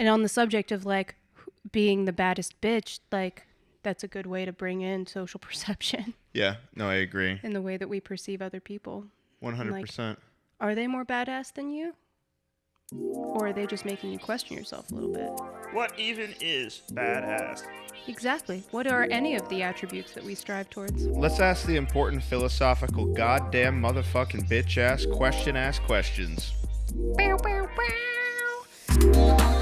And on the subject of like being the baddest bitch, like that's a good way to bring in social perception Yeah, no, I agree. in the way that we perceive other people. 100%. Are they more badass than you? Or are they just making you question yourself a little bit? What even is badass? Exactly. What are any of the attributes that we strive towards? Let's ask the important philosophical goddamn motherfucking bitch ass questions. Bow, bow, bow.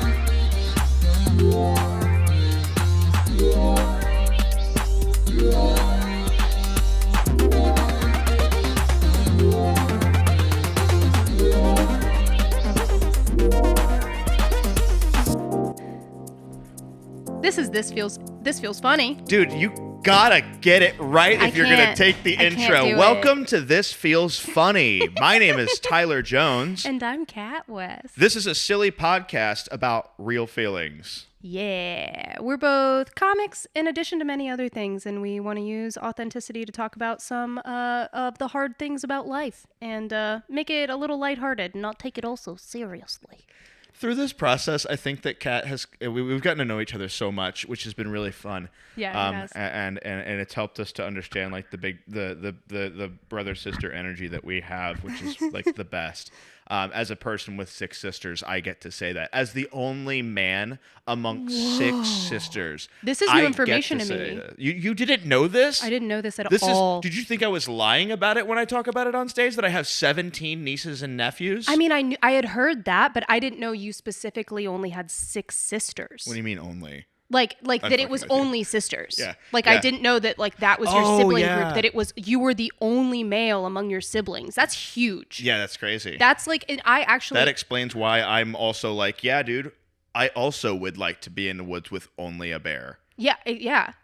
This feels funny. Dude, you gotta get it right if you're gonna can't. take the I can't intro. do it. Welcome to This Feels Funny. My name is Tyler Jones. And I'm Kat West. This is a silly podcast about real feelings. Yeah, we're both comics in addition to many other things, and we want to use authenticity to talk about some of the hard things about life and make it a little lighthearted and not take it all so seriously. Through this process, I think that Kat we've gotten to know each other so much, which has been really fun. Yeah, it has. And it's helped us to understand like the brother sister energy that we have, which is like the best. As a person with 6 sisters, I get to say that. As the only man among 6 sisters, This is new information to me. You didn't know this? I didn't know this at all. Did you think I was lying about it when I talk about it on stage? That I have 17 nieces and nephews? I mean, I had heard that, but I didn't know you specifically only had 6 sisters. What do you mean only? Like that it was fucking with you. only sisters. Yeah. Like Yeah. I didn't know that like that was your Oh, sibling yeah. group, that it was you were the only male among your siblings. That's huge. Yeah, that's crazy. That's like, and I actually That explains why I'm also like, yeah, dude, I also would like to be in the woods with only a bear. Yeah.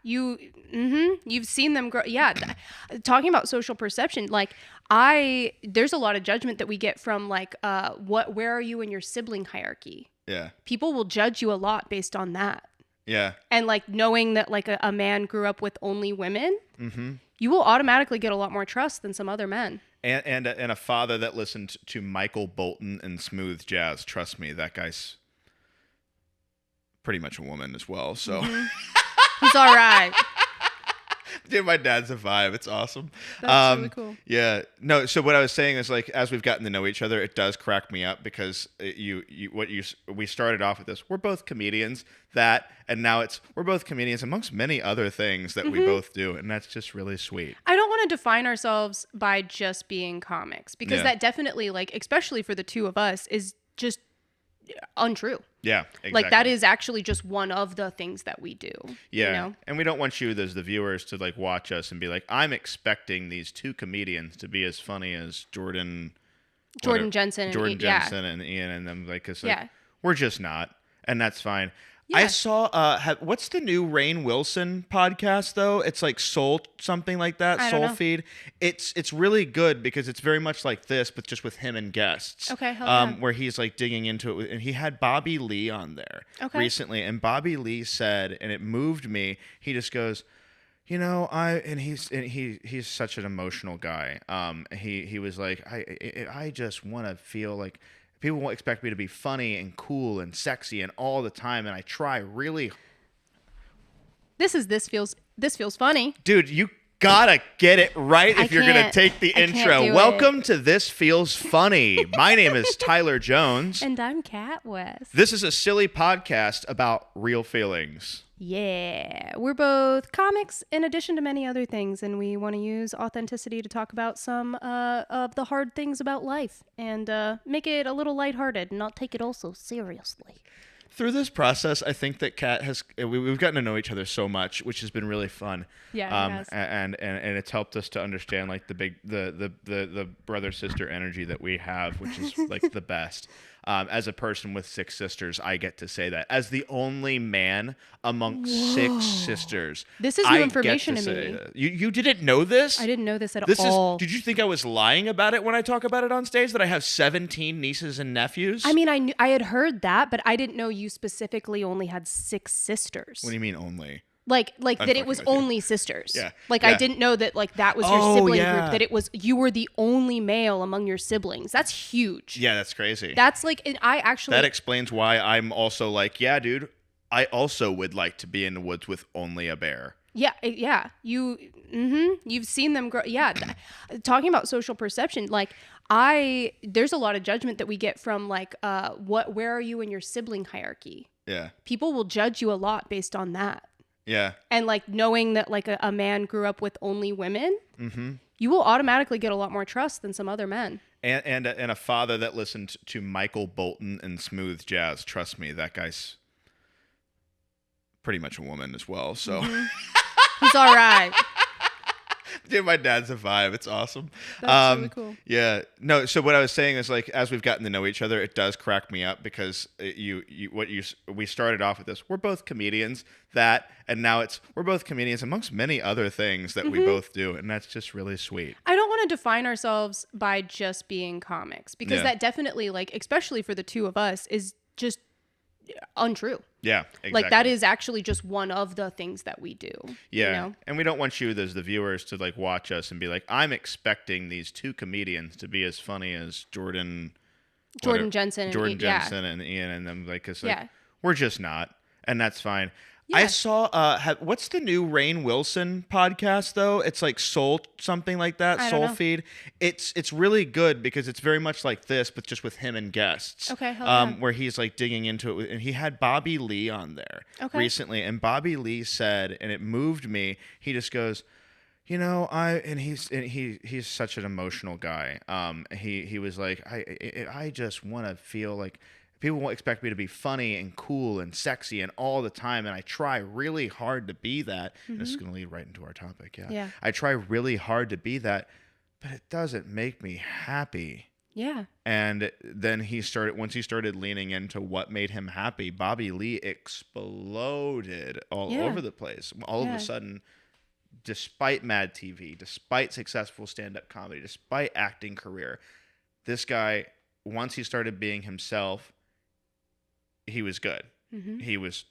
You've seen them grow. Yeah. Talking about social perception, like there's a lot of judgment that we get from like, where are you in your sibling hierarchy? Yeah. People will judge you a lot based on that. Yeah. And like knowing that like a man grew up with only women, Mm-hmm. you will automatically get a lot more trust than some other men. And a father that listened to Michael Bolton and smooth jazz. Trust me, that guy's pretty much a woman as well. So, He's all right. dude, my dad's a vibe. It's awesome. That's really cool. Yeah. No. So what I was saying is like, as we've gotten to know each other, it does crack me up because we started off with this. We're both comedians. And now we're both comedians amongst many other things that we both do, and that's just really sweet. I don't want to define ourselves by just being comics because Yeah. that definitely, like, especially for the two of us, is just untrue. Yeah, exactly. Like that is actually just one of the things that we do. Yeah, You know? and we don't want you as the viewers to like watch us and be like, I'm expecting these 2 comedians to be as funny as Jordan Jensen and Ian and them. Like, it's like Yeah. we're just not, and that's fine. Yeah. I saw what's the new Rainn Wilson podcast though? It's like Soul something like that. I don't Soul know. Feed. It's really good because it's very much like this, but just with him and guests. Okay, hell yeah. Where he's like digging into it, and he had Bobby Lee on there recently, and Bobby Lee said, and it moved me. He just goes, you know, he's such an emotional guy. He was like, I just want to feel like. People won't expect me to be funny and cool and sexy and all the time, and I try really. This feels funny. Dude, you gotta get it right I if you're gonna can't. take the I can't intro. do it. Welcome to This Feels Funny. My name is Tyler Jones. And I'm Kat West. This is a silly podcast about real feelings. Yeah, we're both comics in addition to many other things, and we want to use authenticity to talk about some of the hard things about life and make it a little lighthearted and not take it all so seriously. Through this process, I think that Kat we've gotten to know each other so much, which has been really fun. Yeah, it has. And it's helped us to understand like the brother sister energy that we have, which is like the best. As a person with 6 sisters, I get to say that. As the only man among 6 sisters, This is new I information get to say me. that. You didn't know this? I didn't know this at all. Did you think I was lying about it when I talk about it on stage? That I have 17 nieces and nephews? I mean, I had heard that, but I didn't know you specifically only had 6 sisters. What do you mean only? Like that it was fucking with you. only sisters. Yeah. Like Yeah. I didn't know that like that was your Oh, sibling yeah. group, that it was you were the only male among your siblings. That's huge. Yeah, that's crazy. That's like, and I actually That explains why I'm also like, yeah, dude, I also would like to be in the woods with only a bear. yeah. You've seen them grow. Yeah. Talking about social perception, like there's a lot of judgment that we get from like where are you in your sibling hierarchy? Yeah. People will judge you a lot based on that. Yeah. And like knowing that like a man grew up with only women, Mm-hmm. you will automatically get a lot more trust than some other men. And a father that listened to Michael Bolton and smooth jazz. Trust me, that guy's pretty much a woman as well. So, He's all right. dude, my dad's a vibe. It's awesome. That's really cool. Yeah. No. So what I was saying is like, as we've gotten to know each other, it does crack me up because we started off with this. We're both comedians. And now we're both comedians amongst many other things that we both do, and that's just really sweet. I don't want to define ourselves by just being comics because that definitely, like, especially for the two of us, is just untrue. Yeah, exactly. Like that is actually just one of the things that we do. Yeah, you know? And we don't want you as the viewers to like watch us and be like, I'm expecting these two comedians to be as funny as Jordan Jensen, and Ian and them. Like, it's like, Yeah. we're just not, and that's fine. Yeah. I saw what's the new Rainn Wilson podcast though? It's like Soul something like that, I don't Soul know. Feed. It's really good because it's very much like this, but just with him and guests. Okay, hell yeah. Where he's like digging into it, and he had Bobby Lee on there recently, and Bobby Lee said, and it moved me. He just goes, you know, he's such an emotional guy. He was like, I just want to feel like. People won't expect me to be funny and cool and sexy and all the time, and I try really hard to be that. And this is going to lead right into our topic. Yeah. I try really hard to be that, but it doesn't make me happy. Yeah. And then once he started leaning into what made him happy, Bobby Lee exploded all over the place. All of a sudden, despite Mad TV, despite successful stand-up comedy, despite acting career, this guy, once he started being himself, he was good. Mm-hmm. He was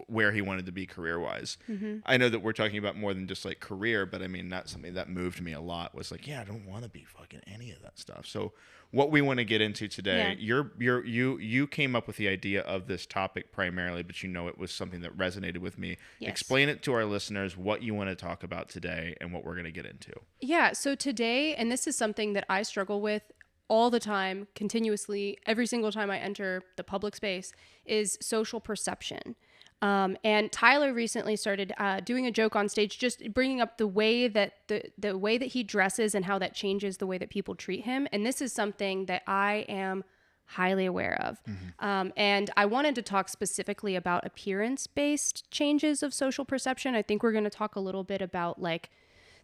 where he wanted to be career-wise. Mm-hmm. I know that we're talking about more than just like career, but I mean, that's something that moved me a lot was like, yeah, I don't want to be fucking any of that stuff. So what we want to get into today, you came up with the idea of this topic primarily, but you know it was something that resonated with me. Yes. Explain it to our listeners what you want to talk about today and what we're going to get into. Yeah. So today, and this is something that I struggle with all the time, continuously, every single time I enter the public space, is social perception. And Tyler recently started doing a joke on stage, just bringing up the way that the way that he dresses and how that changes the way that people treat him. And this is something that I am highly aware of. And I wanted to talk specifically about appearance-based changes of social perception. I think we're going to talk a little bit about like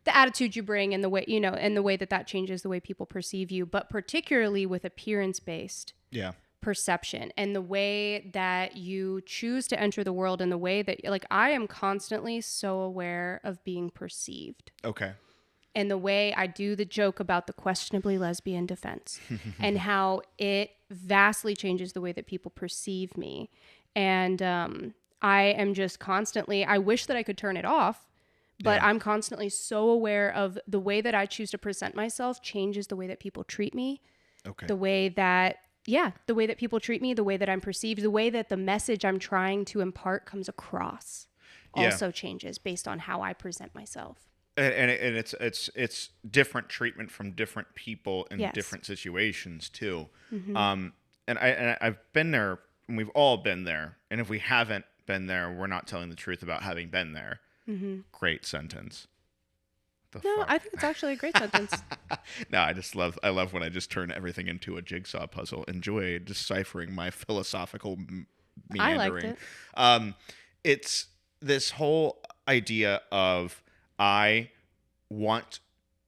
the attitude you bring and the way, you know, and the way that changes the way people perceive you, but particularly with appearance-based perception and the way that you choose to enter the world and the way that, like, I am constantly so aware of being perceived. Okay. And the way I do the joke about the questionably lesbian defense and how it vastly changes the way that people perceive me. And I am just constantly, I wish that I could turn it off. But I'm constantly so aware of the way that I choose to present myself changes the way that people treat me. Okay. The way that people treat me, the way that I'm perceived, the way that the message I'm trying to impart comes across also changes based on how I present myself. And it's different treatment from different people in different situations too. And I've been there, and we've all been there. And if we haven't been there, we're not telling the truth about having been there. Great sentence. I think it's actually a great sentence. No, I love when I just turn everything into a jigsaw puzzle. Enjoy deciphering my philosophical meandering. I liked it. It's this whole idea of I want.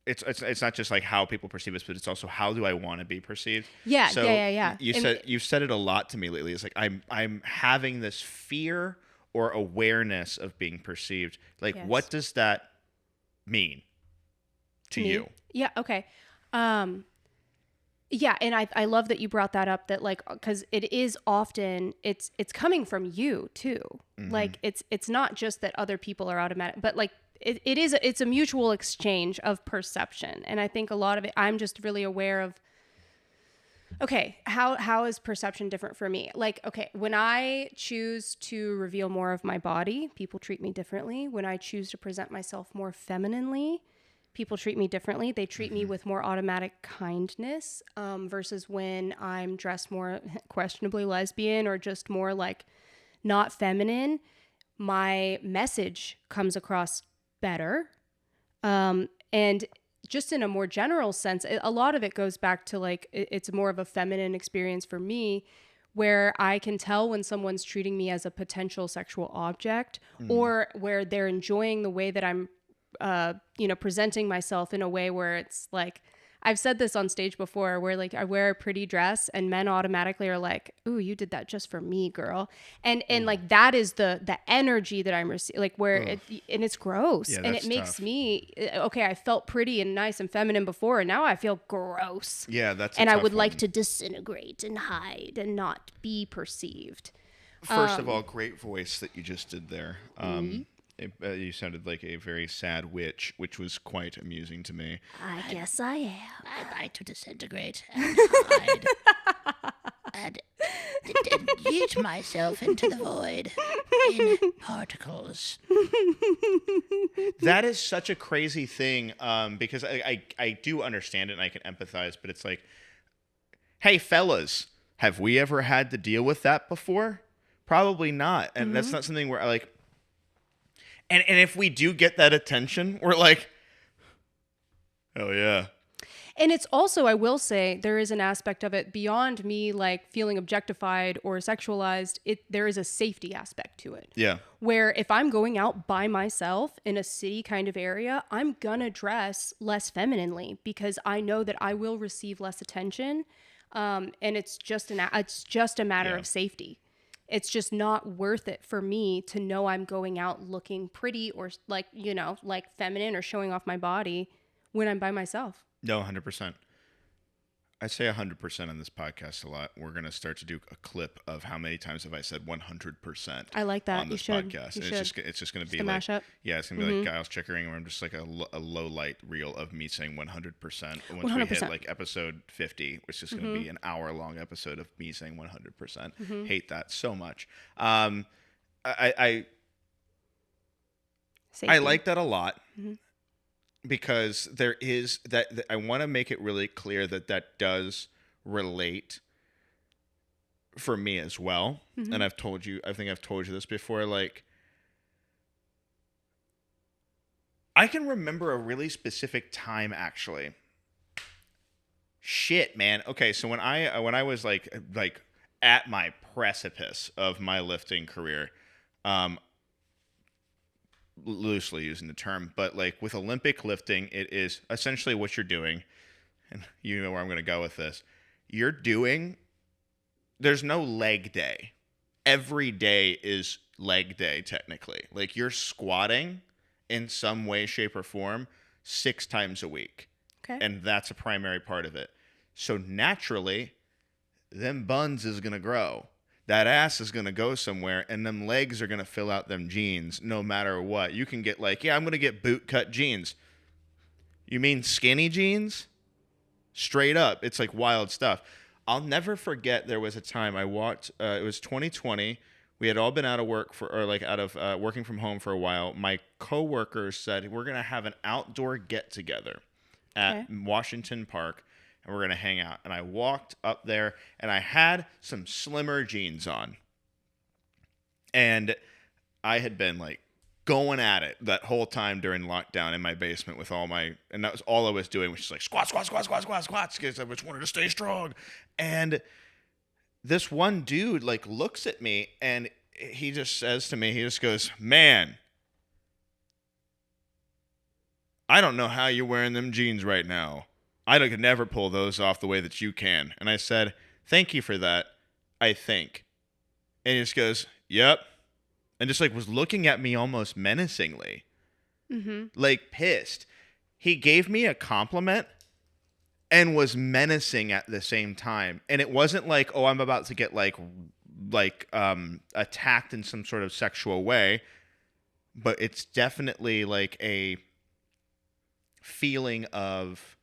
It's not just like how people perceive us, but it's also how do I want to be perceived. Yeah. You've said it a lot to me lately. It's like I'm having this fear or awareness of being perceived. Like, what does that mean to you? Yeah. Okay. Yeah, and I love that you brought that up, that like, because it is often it's coming from you too. Like it's not just that other people are automatic, but like it's a mutual exchange of perception. And I think a lot of it, I'm just really aware of, okay, how is perception different for me? Like, okay, when I choose to reveal more of my body, people treat me differently. When I choose to present myself more femininely, people treat me differently. They treat me with more automatic kindness, versus when I'm dressed more questionably lesbian or just more like not feminine. My message comes across better. And just in a more general sense, a lot of it goes back to like, it's more of a feminine experience for me, where I can tell when someone's treating me as a potential sexual object, or where they're enjoying the way that I'm presenting myself in a way where it's like, I've said this on stage before, where like I wear a pretty dress and men automatically are like, "Ooh, you did that just for me, girl." And like that is the energy that I'm receiving, like where and it's gross. Yeah, and that's it makes tough. me, okay, I felt pretty and nice and feminine before, and now I feel gross. Yeah, that's a And I tough would like one. to disintegrate and hide and not be perceived. First of all, great voice that you just did there. You sounded like a very sad witch, which was quite amusing to me. I guess I am. I'd like to disintegrate and hide and dilute myself into the void in particles. That is such a crazy thing, because I do understand it and I can empathize, but it's like, hey, fellas, have we ever had to deal with that before? Probably not. And that's not something where I like... And if we do get that attention, we're like, hell yeah. And it's also, I will say, there is an aspect of it beyond me like feeling objectified or sexualized. There is a safety aspect to it. Yeah. Where if I'm going out by myself in a city kind of area, I'm gonna dress less femininely because I know that I will receive less attention. And it's just a matter of safety. It's just not worth it for me to know I'm going out looking pretty or like, like feminine or showing off my body when I'm by myself. No, 100%. I say 100% on this podcast a lot. We're going to start to do a clip of how many times have I said 100%. I like that. On this You should. podcast. You And should. it's just going to be a like, mashup. yeah, it's going to be like Giles Chickering, where I'm just like a low light reel of me saying 100%. And once we hit 100%. like episode 50, which is going to be an hour long episode of me saying 100%. Hate that so much. I Safety. like that a lot. Because there is that I want to make it really clear that does relate for me as well. And I think I've told you this before, like I can remember a really specific time actually. Shit, man. Okay, so when I was like at my precipice of my lifting career, loosely using the term, but like with Olympic lifting, it is essentially what you're doing, and you know where I'm going to go with this. There's no leg day. Every day is leg day, technically. Like you're squatting in some way, shape, or form 6 times a week. Okay. And that's a primary part of it. So naturally, them buns is going to grow. That ass is going to go somewhere, and them legs are going to fill out them jeans no matter what. You can get like, yeah, I'm going to get boot cut jeans. You mean skinny jeans? Straight up. It's like wild stuff. I'll never forget there was a time I walked, it was 2020. We had all been out of work working from home for a while. My coworkers said, we're going to have an outdoor get together at Washington Park. And we're going to hang out. And I walked up there, and I had some slimmer jeans on. And I had been, like, going at it that whole time during lockdown in my basement with and that was all I was doing, was just like, squats, because I just wanted to stay strong. And this one dude, like, looks at me, and he just says to me, he just goes, man, I don't know how you're wearing them jeans right now. I could never pull those off the way that you can. And I said, thank you for that, I think. And he just goes, yep. And just like was looking at me almost menacingly. Like pissed. He gave me a compliment and was menacing at the same time. And it wasn't like, oh, I'm about to get like attacked in some sort of sexual way, but it's definitely like a feeling of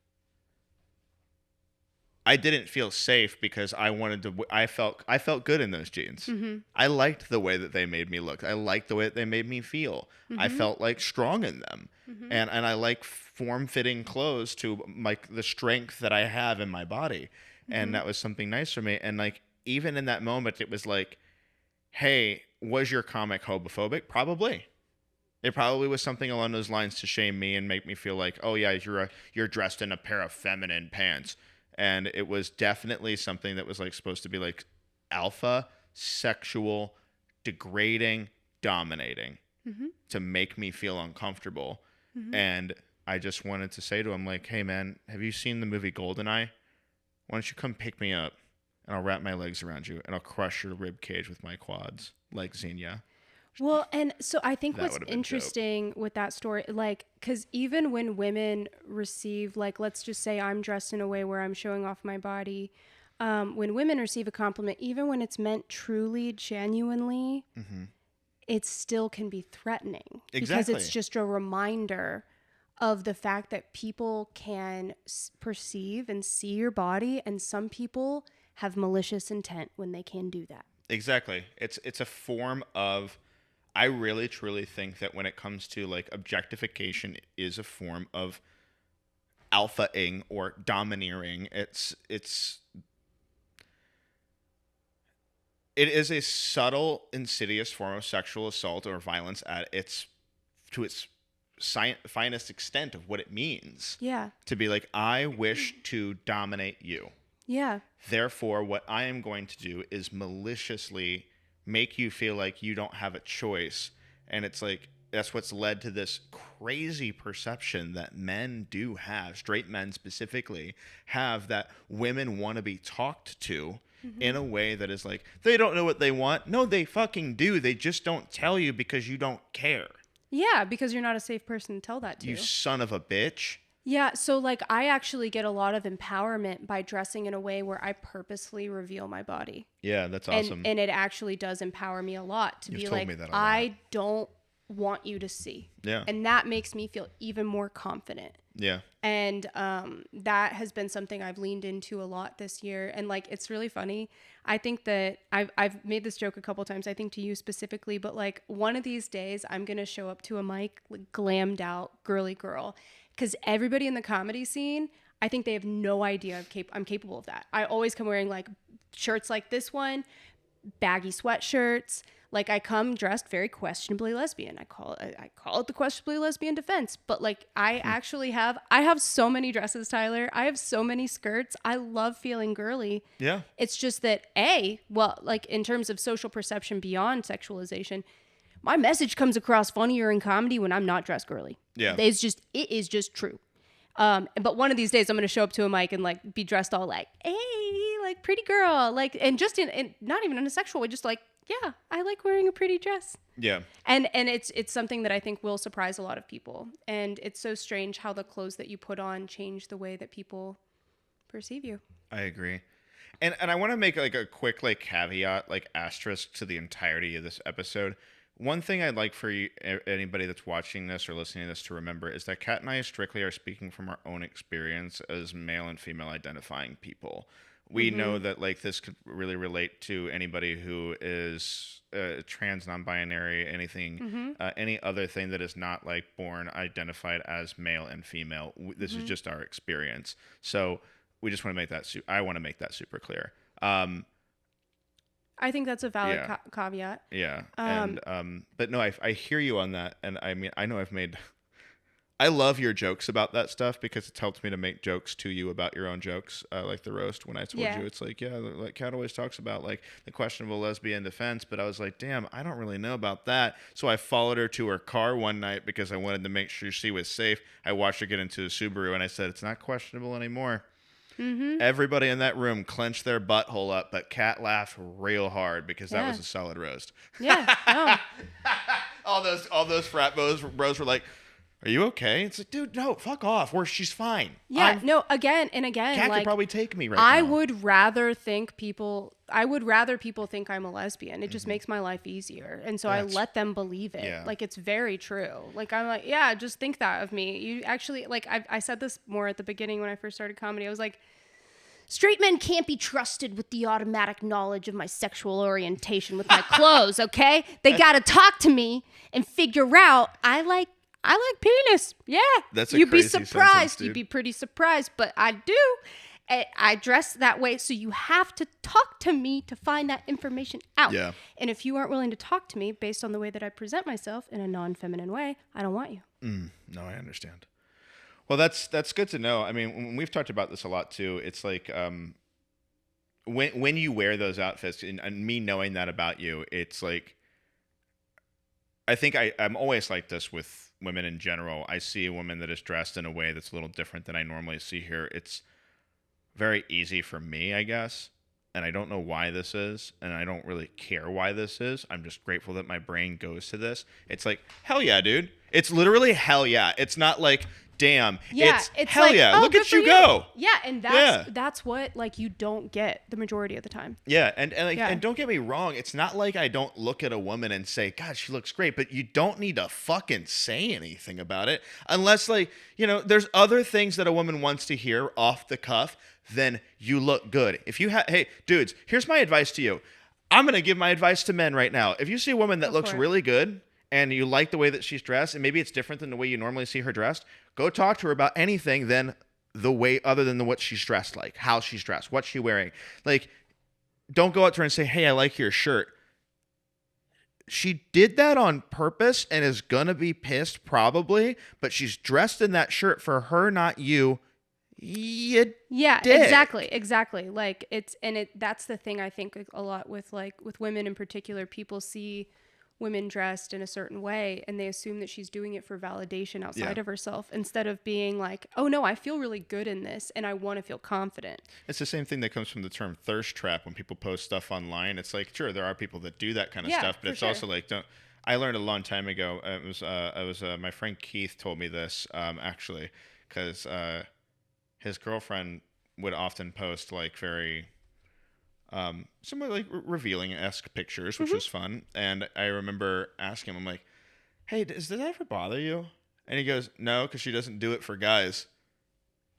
I didn't feel safe because I felt good in those jeans. Mm-hmm. I liked the way that they made me look. I liked the way that they made me feel. Mm-hmm. I felt like strong in them. Mm-hmm. And I like form-fitting clothes to like the strength that I have in my body. Mm-hmm. And that was something nice for me. And like even in that moment it was like, hey, was your comic homophobic? Probably. It probably was something along those lines to shame me and make me feel like, oh yeah, you're dressed in a pair of feminine pants. And it was definitely something that was like supposed to be like alpha, sexual, degrading, dominating Mm-hmm. to make me feel uncomfortable. Mm-hmm. And I just wanted to say to him like, hey man, have you seen the movie Goldeneye? Why don't you come pick me up and I'll wrap my legs around you and I'll crush your rib cage with my quads like Xenia. Well, and so I think That what's would've been interesting with that story, like, because even when women receive, like, let's just say I'm dressed in a way where I'm showing off my body, when women receive a compliment, even when it's meant truly, genuinely, Mm-hmm. it still can be threatening. Exactly. Because it's just a reminder of the fact that people can perceive and see your body, and some people have malicious intent when they can do that. Exactly. It's a form of, I really truly think that when it comes to like objectification is a form of alpha-ing or domineering. It is a subtle, insidious form of sexual assault or violence at its finest extent of what it means. Yeah. To be like, I wish to dominate you. Yeah. Therefore, what I am going to do is maliciously make you feel like you don't have a choice. And it's like, that's what's led to this crazy perception that men do have, straight men specifically, have, that women want to be talked to in a way that is like, they don't know what they want. No, they fucking do. They just don't tell you because you don't care. Yeah, because you're not a safe person to tell that to. You son of a bitch. Yeah, so like I actually get a lot of empowerment by dressing in a way where I purposely reveal my body. Yeah, that's awesome. And it actually does empower me a lot to You've be told like, me that a lot. I don't want you to see. Yeah. And that makes me feel even more confident. Yeah. And that has been something I've leaned into a lot this year. And like, it's really funny. I think that I've made this joke a couple times, I think to you specifically, but like one of these days I'm going to show up to a mic like, glammed out girly girl, because everybody in the comedy scene, I think they have no idea I'm capable of that. I always come wearing like shirts like this one, baggy sweatshirts. Like I come dressed very questionably lesbian. I call it the questionably lesbian defense. But like I actually have so many dresses, Tyler. I have so many skirts. I love feeling girly. Yeah. It's just that like in terms of social perception beyond sexualization, my message comes across funnier in comedy when I'm not dressed girly. Yeah. It is just true. But one of these days I'm going to show up to a mic and like be dressed all like, hey, like pretty girl. Like, and just in not even in a sexual way, just like, yeah, I like wearing a pretty dress. Yeah. And it's something that I think will surprise a lot of people. And it's so strange how the clothes that you put on change the way that people perceive you. I agree. And I want to make like a quick like caveat, like asterisk to the entirety of this episode. One thing I'd like for you, anybody that's watching this or listening to this to remember is that Kat and I strictly are speaking from our own experience as male and female identifying people. We know that like this could really relate to anybody who is trans, non-binary, anything, any other thing that is not like born identified as male and female. This is just our experience. So we just want to make that. I want to make that super clear. I think that's a valid caveat. Yeah. But no, I hear you on that. And I mean, I know I love your jokes about that stuff because it's helped me to make jokes to you about your own jokes. Like the roast when I told you, it's like, yeah, like Kat always talks about like the questionable lesbian defense. But I was like, damn, I don't really know about that. So I followed her to her car one night because I wanted to make sure she was safe. I watched her get into a Subaru and I said, it's not questionable anymore. Everybody in that room clenched their butthole up, but Kat laughed real hard because that was a solid roast. Yeah. No. all those frat bros were like, Are you okay? It's like, dude, no, fuck off. She's fine. Yeah, no, again and again. Cat like, could probably take me right I now. would rather people think I'm a lesbian. It just makes my life easier. And so I let them believe it. Yeah. Like, it's very true. Like, I'm like, yeah, just think that of me. You actually, like, I said this more at the beginning when I first started comedy. I was like, straight men can't be trusted with the automatic knowledge of my sexual orientation with my clothes, okay? They gotta talk to me and figure out I like penis. Yeah. That's a You'd be crazy surprised. sentence, dude. You'd be pretty surprised, but I do. I dress that way, so you have to talk to me to find that information out. Yeah. And if you aren't willing to talk to me based on the way that I present myself in a non-feminine way, I don't want you. No, I understand. Well, that's good to know. I mean, we've talked about this a lot too. It's like when you wear those outfits, and me knowing that about you, it's like I think I'm always like this with women in general. I see a woman that is dressed in a way that's a little different than I normally see here. It's very easy for me, I guess. And I don't know why this is, and I don't really care why this is. I'm just grateful that my brain goes to this. It's like, hell yeah, dude. It's literally hell yeah. It's not like, damn. Yeah, it's hell like, yeah. oh, Look good at for you go. Yeah, and that's what like you don't get the majority of the time. Yeah, and like, Yeah. and don't get me wrong. It's not like I don't look at a woman and say, God, she looks great. But you don't need to fucking say anything about it unless, like, there's other things that a woman wants to hear off the cuff. Then you look good. If you hey, dudes, here's my advice to you. I'm gonna give my advice to men right now. If you see a woman that looks really good and you like the way that she's dressed, and maybe it's different than the way you normally see her dressed, go talk to her about anything than the way other than what she's dressed like, how she's dressed, what's she wearing. Like, don't go up to her and say, hey, I like your shirt. She did that on purpose and is gonna be pissed probably, but she's dressed in that shirt for her, not you. Yeah, dick. Exactly. Like that's the thing I think a lot with women in particular. People see women dressed in a certain way and they assume that she's doing it for validation outside of herself instead of being like, oh no, I feel really good in this and I want to feel confident. It's the same thing that comes from the term thirst trap when people post stuff online. It's like, sure, there are people that do that kind of stuff, but it's also like, I learned a long time ago. It was my friend Keith told me this actually, because his girlfriend would often post like very somewhat like revealing-esque pictures, which was fun. And I remember asking him, I'm like, hey, does that ever bother you? And he goes, no, because she doesn't do it for guys.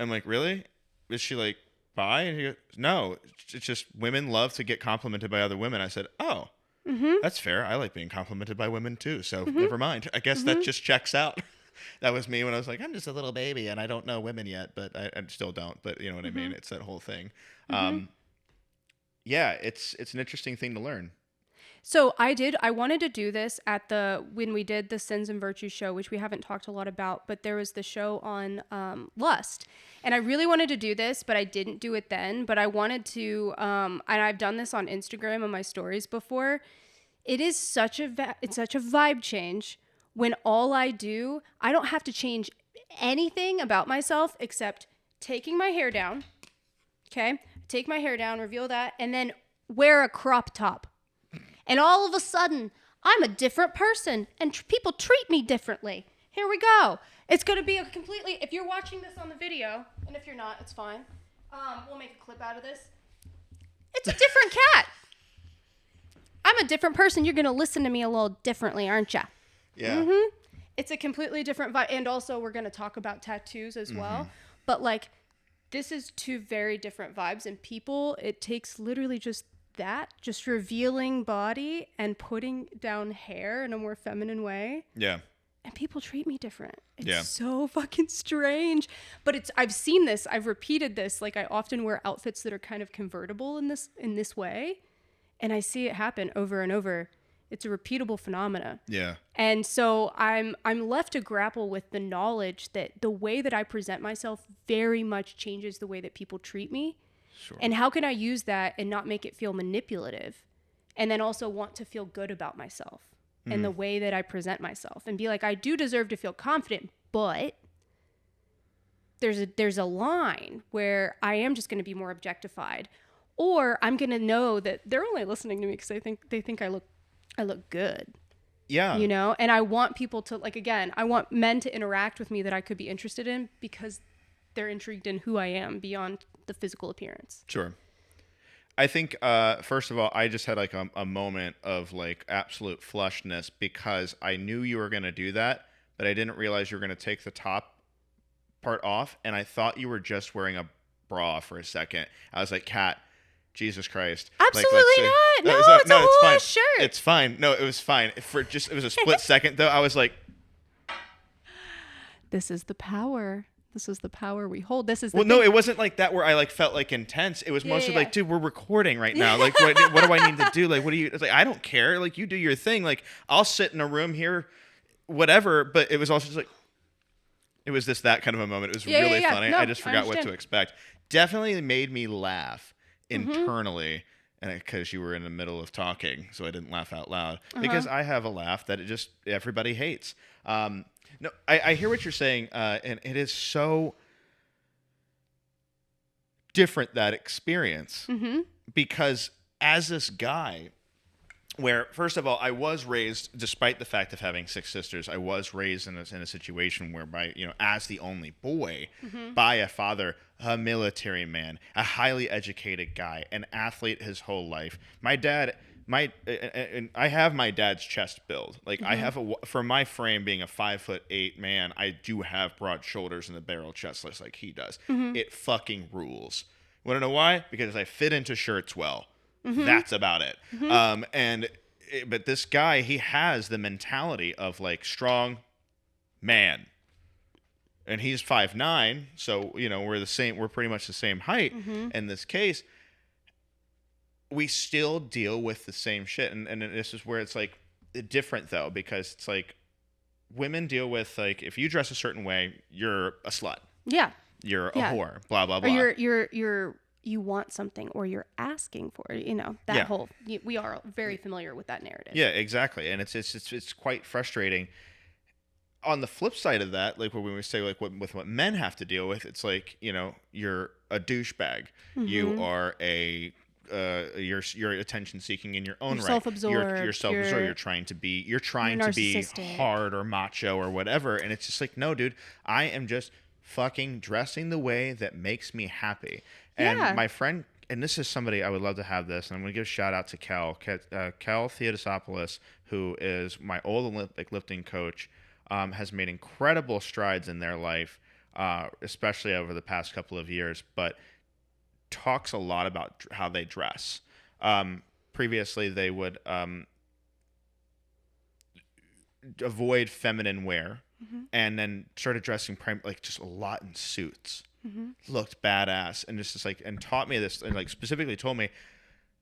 I'm like, really? Is she like bi? And he goes, no, it's just women love to get complimented by other women. I said, oh, that's fair. I like being complimented by women too. So never mind. I guess that just checks out. That was me when I was like, I'm just a little baby and I don't know women yet, but I still don't. But you know what I mean? It's that whole thing. Yeah, it's an interesting thing to learn. So I wanted to do this when we did the Sins and Virtues show, which we haven't talked a lot about, but there was the show on lust. And I really wanted to do this, but I didn't do it then. But I wanted to, and I've done this on Instagram on my stories before. It is it's such a vibe change when all I do, I don't have to change anything about myself except taking my hair down. Okay? Take my hair down, reveal that, and then wear a crop top. And all of a sudden, I'm a different person, and people treat me differently. Here we go. It's going to be if you're watching this on the video, and if you're not, it's fine. We'll make a clip out of this. It's a different cat. I'm a different person. You're going to listen to me a little differently, aren't you? Yeah. It's a completely different vibe. And also, we're going to talk about tattoos as well. But, like, this is two very different vibes. And people, it takes literally just revealing body and putting down hair in a more feminine way. Yeah. And people treat me different. It's so fucking strange. But I've seen this. I've repeated this. Like, I often wear outfits that are kind of convertible in this way. And I see it happen over and over. It's a repeatable phenomena. Yeah. And so I'm left to grapple with the knowledge that the way that I present myself very much changes the way that people treat me. Sure. And how can I use that and not make it feel manipulative? And then also want to feel good about myself and the way that I present myself and be like, I do deserve to feel confident, but there's a line where I am just going to be more objectified, or I'm going to know that they're only listening to me because they think I look good. Yeah. You know, and I want people to, like, again, I want men to interact with me that I could be interested in because they're intrigued in who I am beyond the physical appearance. Sure. I think, first of all, I just had like a moment of like absolute flushness because I knew you were going to do that, but I didn't realize you were going to take the top part off. And I thought you were just wearing a bra for a second. I was like, Kat, Jesus Christ. Absolutely not. No, it's a it's whole fine. shirt. It's fine. No, it was fine. It was a split second though. I was like, this is the power. This is the power we hold. This is the well, thing. no, it wasn't like that where I like felt like intense. It was mostly yeah. like, dude, we're recording right now. Like, what do I need to do? Like, what do you? It's like, I don't care. Like, you do your thing. Like, I'll sit in a room here, whatever. But it was also just like, it was that kind of a moment. It was really funny. No, I just forgot what to understand. expect. Definitely made me laugh Mm-hmm. internally, and because you were in the middle of talking, so I didn't laugh out loud because I have a laugh that everybody hates. No, I hear what you're saying, and it is so different, that experience, because as this guy, where first of all, I was raised, despite the fact of having 6 sisters, I was raised in a situation whereby, you know, as the only boy, by a father, a military man, a highly educated guy, an athlete his whole life. My dad, and I have my dad's chest build. Like I have for my frame being a 5'8" man, I do have broad shoulders and a barrel chest like he does. It fucking rules. Want to know why? Because I fit into shirts well. That's about it. But this guy, he has the mentality of like strong man, and he's 5'9", so you know we're pretty much the same height. In this case, we still deal with the same shit, and this is where it's like different though, because it's like women deal with like, if you dress a certain way, you're a slut. Yeah. You're a whore. Blah blah blah. Or you want something, or you're asking for it. You know, that Yeah. whole. We are very familiar with that narrative. Yeah, exactly, and it's quite frustrating. On the flip side of that, like when we say like what men have to deal with, it's like, you know, you're a douchebag. You are a you're attention seeking in your own You're right. self-absorbed. You're self-absorbed. You're trying to be narcissistic. hard or macho or whatever, and it's just like, no, dude, I am just fucking dressing the way that makes me happy. And Yeah. my friend, and this is somebody I would love to have this, and I'm going to give a shout out to Kel Theodosopoulos, who is my old Olympic lifting coach, has made incredible strides in their life, especially over the past couple of years, but talks a lot about how they dress. Previously, they would avoid feminine wear, and then started dressing like just a lot in suits. Looked badass, and just like, and taught me this, and like specifically told me,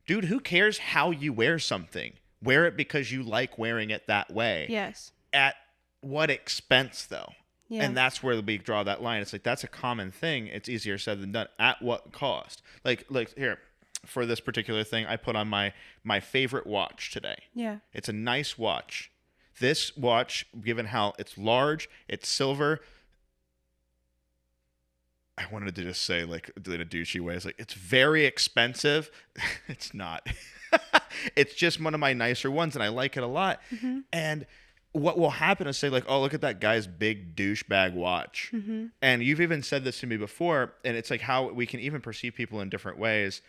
dude, who cares how you wear something? Wear it because you like wearing it that way. Yes. At what expense though? Yeah. And that's where we draw that line. It's like, that's a common thing. It's easier said than done. At what cost? Like here, for this particular thing, I put on my favorite watch today. Yeah. It's a nice watch. This watch, given how it's large, it's silver, I wanted to just say, like, in a douchey way, it's like, it's very expensive. It's not. It's just one of my nicer ones, and I like it a lot. And what will happen is say, like, oh, look at that guy's big douchebag watch. And you've even said this to me before, and it's like how we can even perceive people in different ways.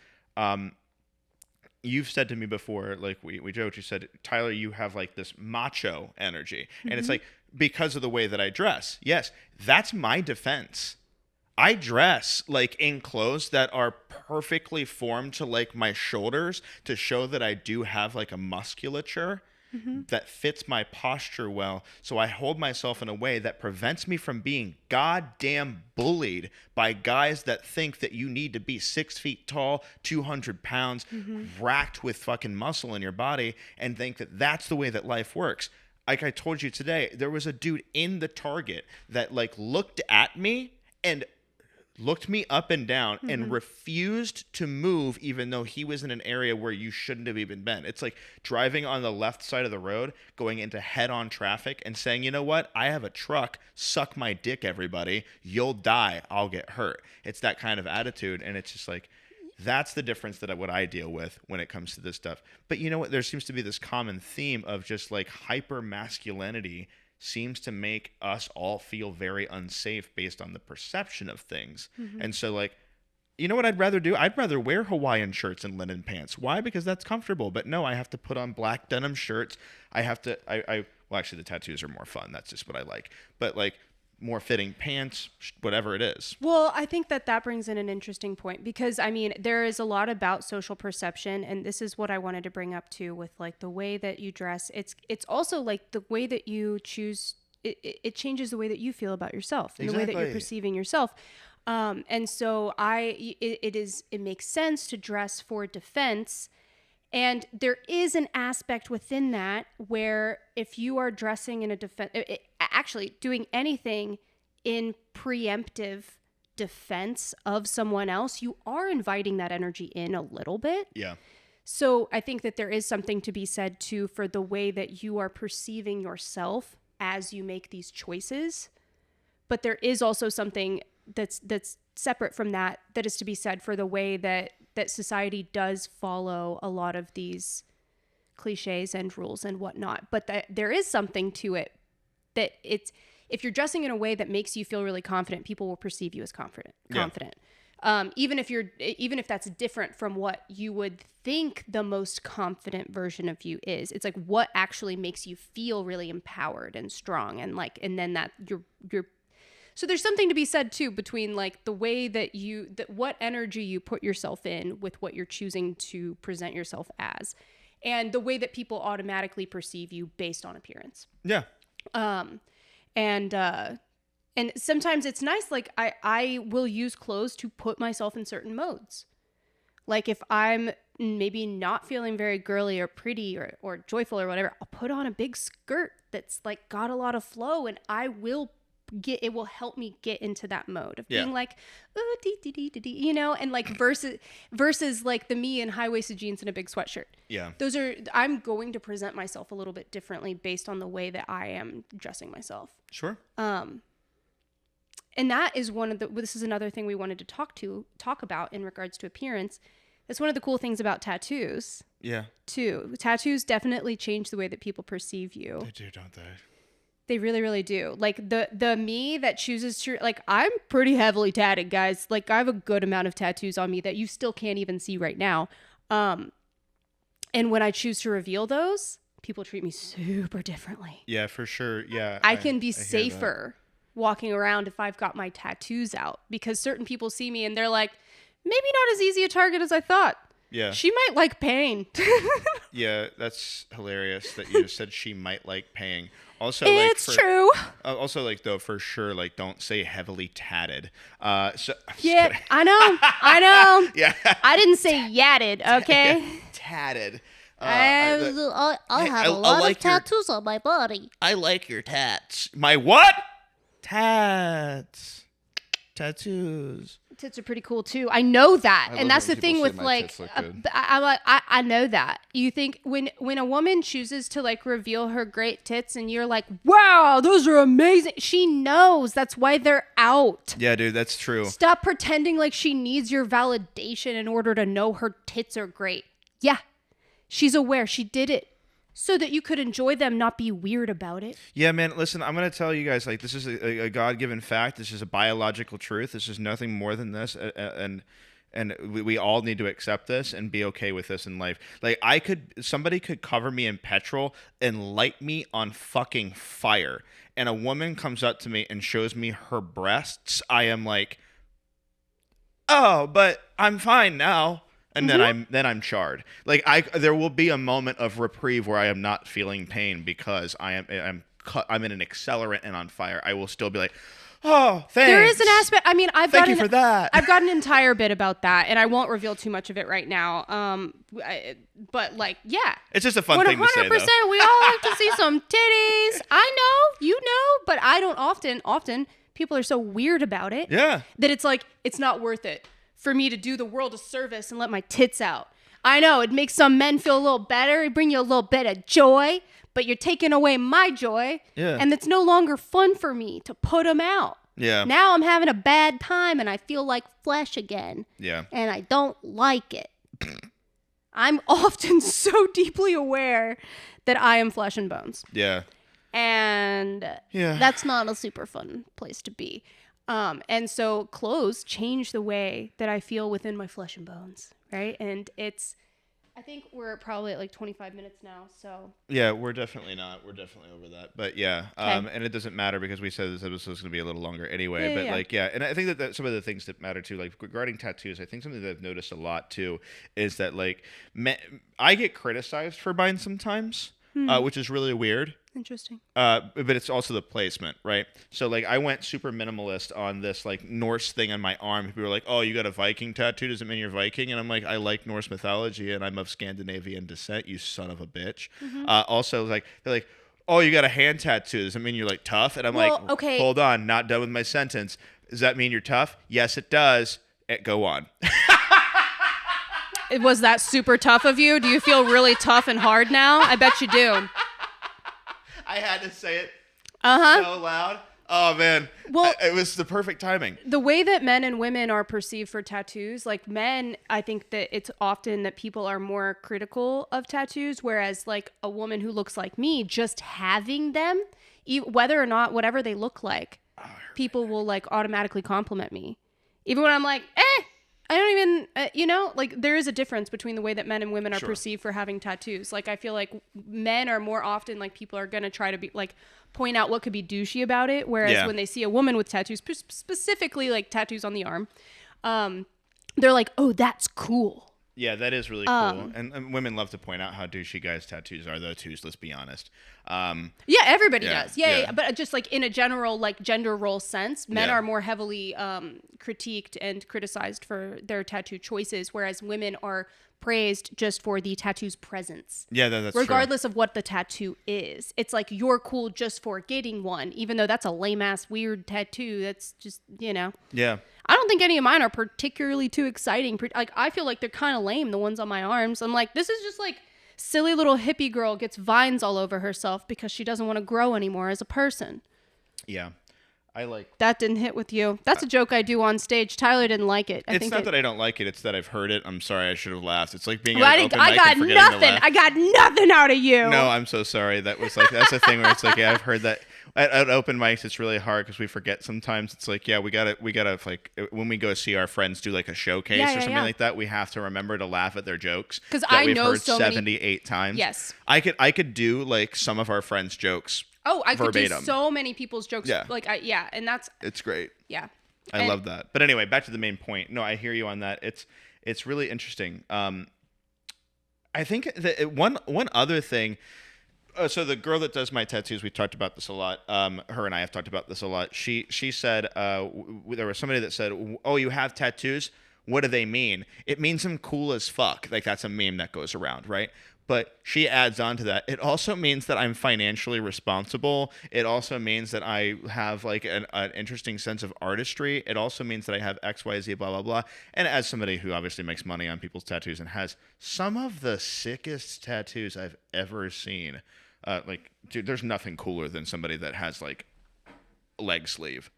You've said to me before, like we joked, you said, Tyler, you have like this macho energy. And it's like, because of the way that I dress. Yes, that's my defense. I dress like in clothes that are perfectly formed to like my shoulders to show that I do have like a musculature that fits my posture well. So I hold myself in a way that prevents me from being goddamn bullied by guys that think that you need to be 6 feet tall, 200 pounds, racked with fucking muscle in your body, and think that that's the way that life works. Like I told you today, there was a dude in the Target that like looked at me and looked me up and down and refused to move, even though he was in an area where you shouldn't have even been. It's like driving on the left side of the road, going into head-on traffic and saying, you know what? I have a truck. Suck my dick, everybody. You'll die. I'll get hurt. It's that kind of attitude. And it's just like, That's the difference that what I deal with when it comes to this stuff. But you know what? There seems to be this common theme of just like hyper masculinity seems to make us all feel very unsafe based on the perception of things. And so like, you know what I'd rather do? I'd rather wear Hawaiian shirts and linen pants. Why? Because that's comfortable. But no, I have to put on black denim shirts. I have to, well, actually the tattoos are more fun. That's just what I like. But like, more fitting pants, whatever it is. Well, I think that brings in an interesting point because, I mean, there is a lot about social perception, and this is what I wanted to bring up too with like the way that you dress. It's also like the way that you choose, it changes the way that you feel about yourself and the way that you're perceiving yourself. And so it makes sense to dress for defense. And there is an aspect within that where if you are dressing in a defense, actually doing anything in preemptive defense of someone else, you are inviting that energy in a little bit. Yeah. So I think that there is something to be said too for the way that you are perceiving yourself as you make these choices. But there is also something that's separate from that is to be said for the way that society does follow a lot of these cliches and rules and whatnot. But that there is something to it that it's, if you're dressing in a way that makes you feel really confident, people will perceive you as confident. Even if that's different from what you would think the most confident version of you is. It's like what actually makes you feel really empowered and strong, and like, and then that you're so there's something to be said too between like the way that what energy you put yourself in with what you're choosing to present yourself as, and the way that people automatically perceive you based on appearance. Yeah. And sometimes it's nice. Like I will use clothes to put myself in certain modes. Like if I'm maybe not feeling very girly or pretty or joyful or whatever, I'll put on a big skirt that's like got a lot of flow, and it will help me get into that mode of being like, oh, you know, and like versus like the me in high-waisted jeans and a big sweatshirt. Yeah. I'm going to present myself a little bit differently based on the way that I am dressing myself. Sure. And that is this is another thing we wanted to talk about in regards to appearance. That's one of the cool things about tattoos. Yeah. Too. Tattoos definitely change the way that people perceive you. They do, don't they? They really, really do. Like the me that chooses to, like, I'm pretty heavily tatted, guys. Like I have a good amount of tattoos on me that you still can't even see right now. And when I choose to reveal those, people treat me super differently. Yeah, for sure. Yeah. I can be safer walking around if I've got my tattoos out, because certain people see me and they're like, maybe not as easy a target as I thought. Yeah. She might like pain. Yeah, that's hilarious that you just said she might like paying. Also, it's true. Also, like, though, for sure, like, don't say heavily tatted. So yeah, I know. Yeah. I didn't say yatted, okay? Tatted. I have a lot of tattoos on my body. I like your tats. My what? Tats. Tattoos. Tits are pretty cool too. I know that, I and love that's the when thing people with say my like, tits look good. I know that. You think when a woman chooses to like reveal her great tits, and you're like, wow, those are amazing. She knows that's why they're out. Yeah, dude, that's true. Stop pretending like she needs your validation in order to know her tits are great. Yeah, she's aware. She did it so that you could enjoy them, not be weird about it. Yeah, man, listen, I'm going to tell you guys, like, this is a God-given fact. This is a biological truth. This is nothing more than this. And we all need to accept this and be okay with this in life. Like, somebody could cover me in petrol and light me on fucking fire. And a woman comes up to me and shows me her breasts. I am like, oh, but I'm fine now. And then I'm charred. Like there will be a moment of reprieve where I am not feeling pain because I'm in an accelerant and on fire. I will still be like, oh, thanks. There is an aspect. I mean, I've Thank you for that. I've got an entire bit about that, and I won't reveal too much of it right now. But like, yeah, it's just a fun thing to say, though. 100%. We all like to see some titties. I know, you know, but I don't often. People are so weird about it. Yeah. That it's like it's not worth it for me to do the world a service and let my tits out. I know, it makes some men feel a little better. It bring you a little bit of joy, but you're taking away my joy. Yeah. And it's no longer fun for me to put them out. Yeah. Now I'm having a bad time and I feel like flesh again. Yeah. And I don't like it. I'm often so deeply aware that I am flesh and bones. Yeah. And Yeah. that's not a super fun place to be. And so clothes change the way that I feel within my flesh and bones, right? And I think we're probably at like 25 minutes now, so. Yeah, we're definitely not. We're definitely over that. But yeah, Okay. and it doesn't matter because we said this episode is going to be a little longer anyway. Yeah, but yeah. like, yeah, and I think that some of the things that matter too, like regarding tattoos, I think something that I've noticed a lot too is that like I get criticized for mine sometimes, which is really weird. Interesting. But it's also the placement, right? So like I went super minimalist on this like Norse thing on my arm. People were like, "Oh, you got a Viking tattoo? Does it mean you're Viking?" And I'm like, "I like Norse mythology and I'm of Scandinavian descent. You son of a bitch." Also, like they're like, "Oh, you got a hand tattoo? Does it mean you're like tough?" And I'm Well, like, okay. "Hold on, not done with my sentence. Does that mean you're tough?" Yes, it does. Go on. Was that super tough of you? Do you feel really tough and hard now? I bet you do. I had to say it Uh-huh. so loud. Oh man. Well- it was the perfect timing. The way that men and women are perceived for tattoos, like men, I think that it's often that people are more critical of tattoos, whereas like a woman who looks like me, just having them, whether or not whatever they look like, people will like automatically compliment me. Even when I'm like, I don't even, like there is a difference between the way that men and women are perceived for having tattoos. Like I feel like men are more often like people are going to try to be like point out what could be douchey about it. Whereas when they see a woman with tattoos, specifically like tattoos on the arm, they're like, oh, that's cool. Yeah, that is really cool. And women love to point out how douchey guys' tattoos are, though, too, so let's be honest. Yeah, everybody Yeah, does. Yeah, yeah. but just like in a general like gender role sense, men Yeah. are more heavily critiqued and criticized for their tattoo choices, whereas women are praised just for the tattoo's presence. Yeah, that's true. Regardless of what the tattoo is. It's like you're cool just for getting one, even though that's a lame-ass weird tattoo. That's just, Yeah. I don't think any of mine are particularly too exciting. Like, I feel like they're kind of lame, the ones on my arms. I'm like, this is just like silly little hippie girl gets vines all over herself because she doesn't want to grow anymore as a person. Yeah. I like... That didn't hit with you. That's a joke I do on stage. Tyler didn't like it. It's not that I don't like it. It's that I've heard it. I'm sorry. I should have laughed. It's like being Well, at an open I mic got and forgetting to nothing. laugh. I got nothing out of you. No, I'm so sorry. That was like... That's a thing where it's like, yeah, I've heard that. At open mics, it's really hard because we forget sometimes. It's like, yeah, we gotta like when we go see our friends do like a showcase or something like that, we have to remember to laugh at their jokes 'Cause that I we've know heard so many- 78 times. Yes. I could do like some of our friends' jokes. Oh, I could do verbatim. so many people's jokes. Yeah. And that's, It's great. yeah. I And- love that. But anyway, back to the main point. No, I hear you on that. It's really interesting. I think that one other thing. So the girl that does my tattoos, we talked about this a lot. Her and I have talked about this a lot. She said there was somebody that said, "Oh, you have tattoos? What do they mean?" It means I'm cool as fuck. Like that's a meme that goes around, right? But she adds on to that. It also means that I'm financially responsible. It also means that I have like an interesting sense of artistry. It also means that I have X, Y, Z, blah, blah, blah. And as somebody who obviously makes money on people's tattoos and has some of the sickest tattoos I've ever seen, like, dude, there's nothing cooler than somebody that has like leg sleeve.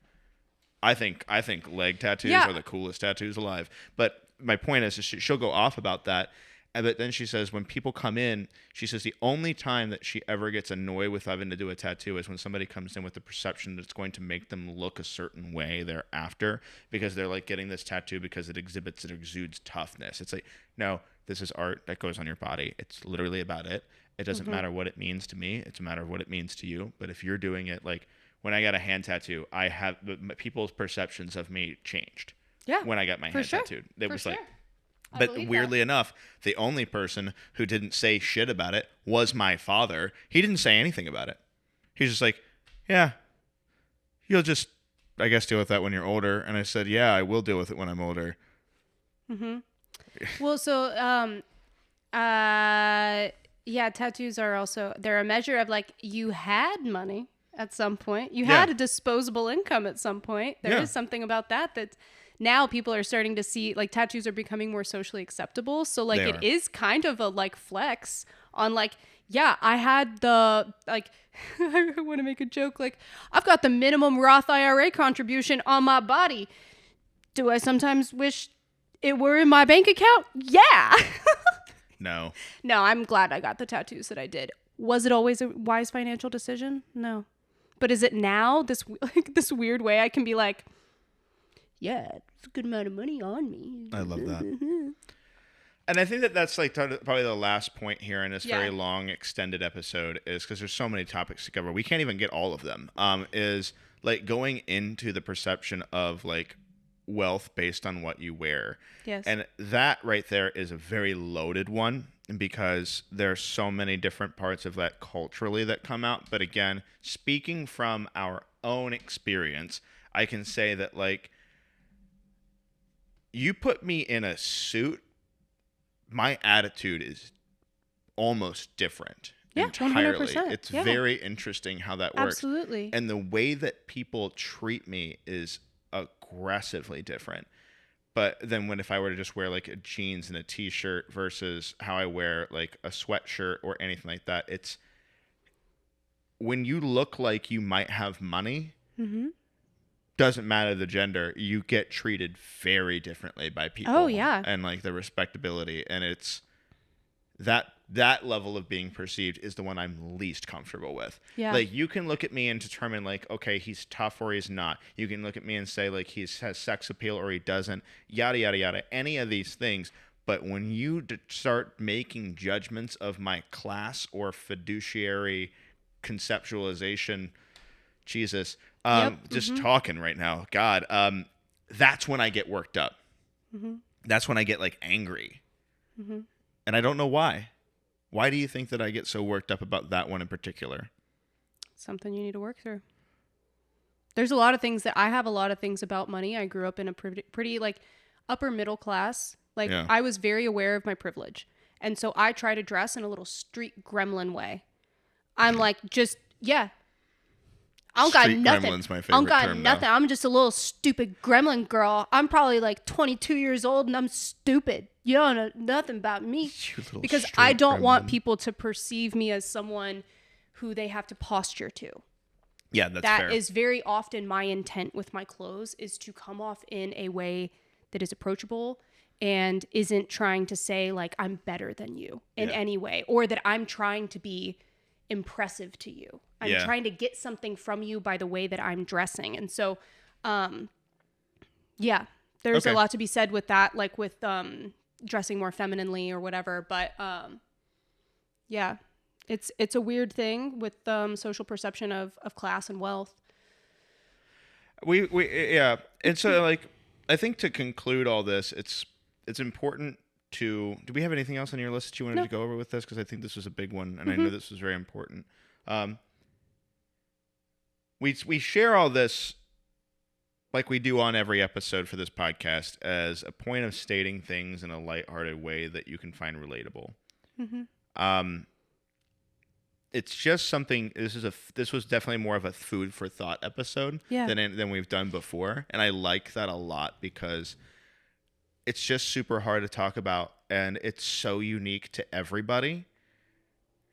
I think leg tattoos Yeah. are the coolest tattoos alive. But my point is she'll go off about that. But then she says when people come in, she says the only time that she ever gets annoyed with having to do a tattoo is when somebody comes in with the perception that it's going to make them look a certain way thereafter because they're like getting this tattoo because it exudes toughness. It's like, no, this is art that goes on your body. It's literally about it. It doesn't matter what it means to me. It's a matter of what it means to you. But if you're doing it, like when I got a hand tattoo, people's perceptions of me changed. Yeah. When I got my hand sure. tattooed, it For was sure. like. I But believe weirdly enough, the only person who didn't say shit about it was my father. He didn't say anything about it. He's just like, yeah, you'll just, I guess, deal with that when you're older. And I said, yeah, I will deal with it when I'm older. Well, so, yeah, tattoos are also, they're a measure of like, you had money at some point. You Yeah. had a disposable income at some point. There is Yeah. something about that now people are starting to see, like tattoos are becoming more socially acceptable. So like They it are. is kind of a like flex on like, yeah, I had the, like, I want to make a joke, like, I've got the minimum Roth IRA contribution on my body. Do I sometimes wish it were in my bank account? Yeah. No. No, I'm glad I got the tattoos that I did. Was it always a wise financial decision? No. But is it now, this weird way I can be like, yeah, it's a good amount of money on me. I love that. And I think that that's like probably the last point here in this very long, extended episode is because there's so many topics to cover. We can't even get all of them. Is like going into the perception of like wealth based on what you wear. Yes. And that right there is a very loaded one because there are so many different parts of that culturally that come out. But again, speaking from our own experience, I can say that like you put me in a suit, my attitude is almost different. Yeah, entirely. 100%. It's Yeah. very interesting how that works. Absolutely. And the way that people treat me is aggressively different. But then if I were to just wear like a jeans and a t-shirt versus how I wear like a sweatshirt or anything like that, it's when you look like you might have money, doesn't matter the gender, you get treated very differently by people. Oh, yeah. And like the respectability, and it's that level of being perceived is the one I'm least comfortable with. Yeah. Like you can look at me and determine like, okay, he's tough or he's not. You can look at me and say like he has sex appeal or he doesn't, yada, yada, yada, any of these things. But when you start making judgments of my class or fiduciary conceptualization, Jesus, just talking right now, God, that's when I get worked up. That's when I get like angry. And I don't know why. Why do you think that I get so worked up about that one in particular? Something you need to work through. There's a lot of things I have a lot of things about money. I grew up in a pretty like upper middle class. Like I was very aware of my privilege. And so I try to dress in a little street gremlin way. I'm like, just, yeah. I don't got Street nothing. gremlin's my I don't favorite got term nothing. now. I'm just a little stupid gremlin girl. I'm probably like 22 years old and I'm stupid. You don't know nothing about me. Because I don't want people to perceive me as someone who they have to posture to. Yeah, that's fair. That is very often my intent with my clothes, is to come off in a way that is approachable and isn't trying to say like I'm better than you in any way, or that I'm trying to be impressive to you. I'm trying to get something from you by the way that I'm dressing. And so, there's a lot to be said with that, like with dressing more femininely or whatever. But it's a weird thing with social perception of class and wealth. And so like I think to conclude all this, it's important to. Do we have anything else on your list that you wanted to go over with this? Because I think this was a big one, and I know this was very important. We share all this like we do on every episode for this podcast as a point of stating things in a lighthearted way that you can find relatable. It's just something. This was definitely more of a food for thought episode than we've done before, and I like that a lot because it's just super hard to talk about, and it's so unique to everybody.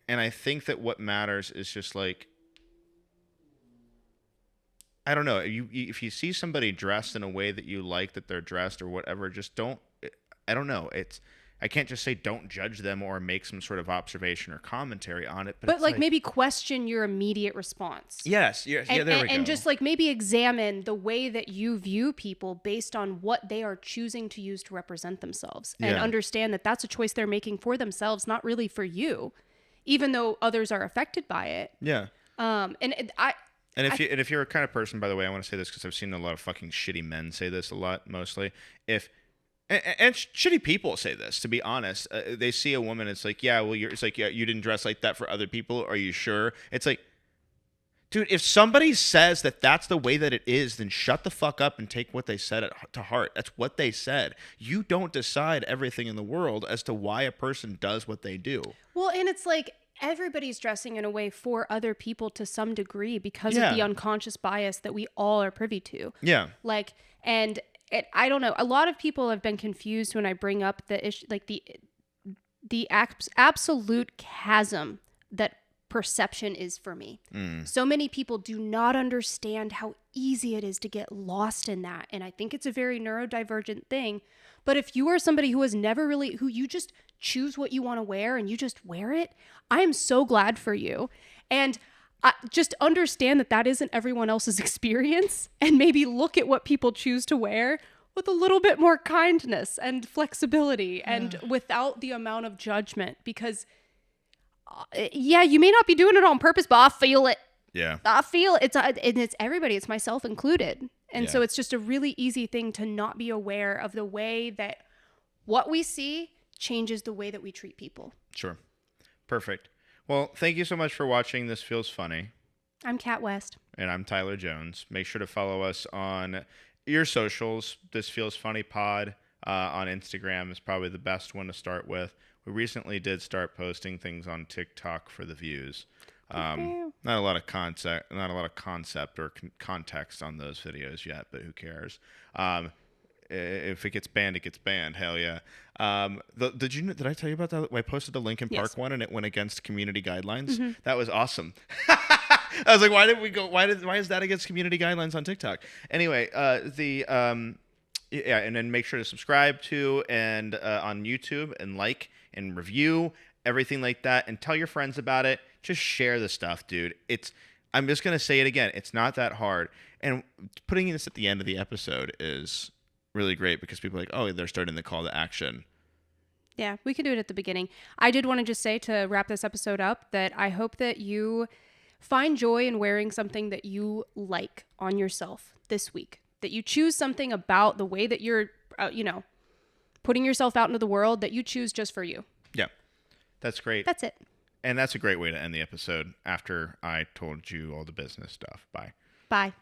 And I think that what matters is just like, I don't know, if you see somebody dressed in a way that you like that they're dressed or whatever, just don't. I don't know. I can't just say don't judge them or make some sort of observation or commentary on it. But like maybe question your immediate response. Yes. There we go. And just like maybe examine the way that you view people based on what they are choosing to use to represent themselves. And understand that that's a choice they're making for themselves, not really for you, even though others are affected by it. Yeah. And if you're a kind of person, by the way, I want to say this because I've seen a lot of fucking shitty men say this a lot, mostly. And shitty people say this, to be honest. They see a woman, it's like, yeah, well, it's like, yeah, you didn't dress like that for other people. Are you sure? It's like, dude, if somebody says that that's the way that it is, then shut the fuck up and take what they said to heart. That's what they said. You don't decide everything in the world as to why a person does what they do. Well, and it's like everybody's dressing in a way for other people to some degree because of the unconscious bias that we all are privy to. Yeah. Like, and I don't know. A lot of people have been confused when I bring up the issue, like the absolute chasm that perception is for me. So many people do not understand how easy it is to get lost in that. And I think it's a very neurodivergent thing. But if you are somebody who has never really, who you just choose what you want to wear and you just wear it, I am so glad for you. And just understand that that isn't everyone else's experience, and maybe look at what people choose to wear with a little bit more kindness and flexibility and without the amount of judgment, because yeah, you may not be doing it on purpose, but I feel it. Yeah. I feel it's and it's everybody, it's myself included. And Yeah. so it's just a really easy thing to not be aware of the way that what we see changes the way that we treat people. Sure. Perfect. Well, thank you so much for watching This Feels Funny. I'm Kat West. And I'm Tyler Jones. Make sure to follow us on your socials. This Feels Funny Pod on Instagram is probably the best one to start with. We recently did start posting things on TikTok for the views. Not a lot of concept or context on those videos yet, but who cares? If it gets banned, it gets banned. Hell yeah. Did I tell you about that? I posted the Lincoln Park Yes. one and it went against community guidelines. Mm-hmm. That was awesome. I was like, why is that against community guidelines on TikTok? Anyway, and then make sure to subscribe to and on YouTube and like and review everything like that, and tell your friends about it. Just share the stuff, dude. I'm just gonna say it again. It's not that hard, and putting this at the end of the episode is really great because people are like, oh, they're starting the call to action. Yeah, we could do it at the beginning. I did want to just say, to wrap this episode up, that I hope that you find joy in wearing something that you like on yourself this week. That you choose something about the way that you're, putting yourself out into the world that you choose just for you. Yeah, that's great. That's it. And that's a great way to end the episode after I told you all the business stuff. Bye. Bye.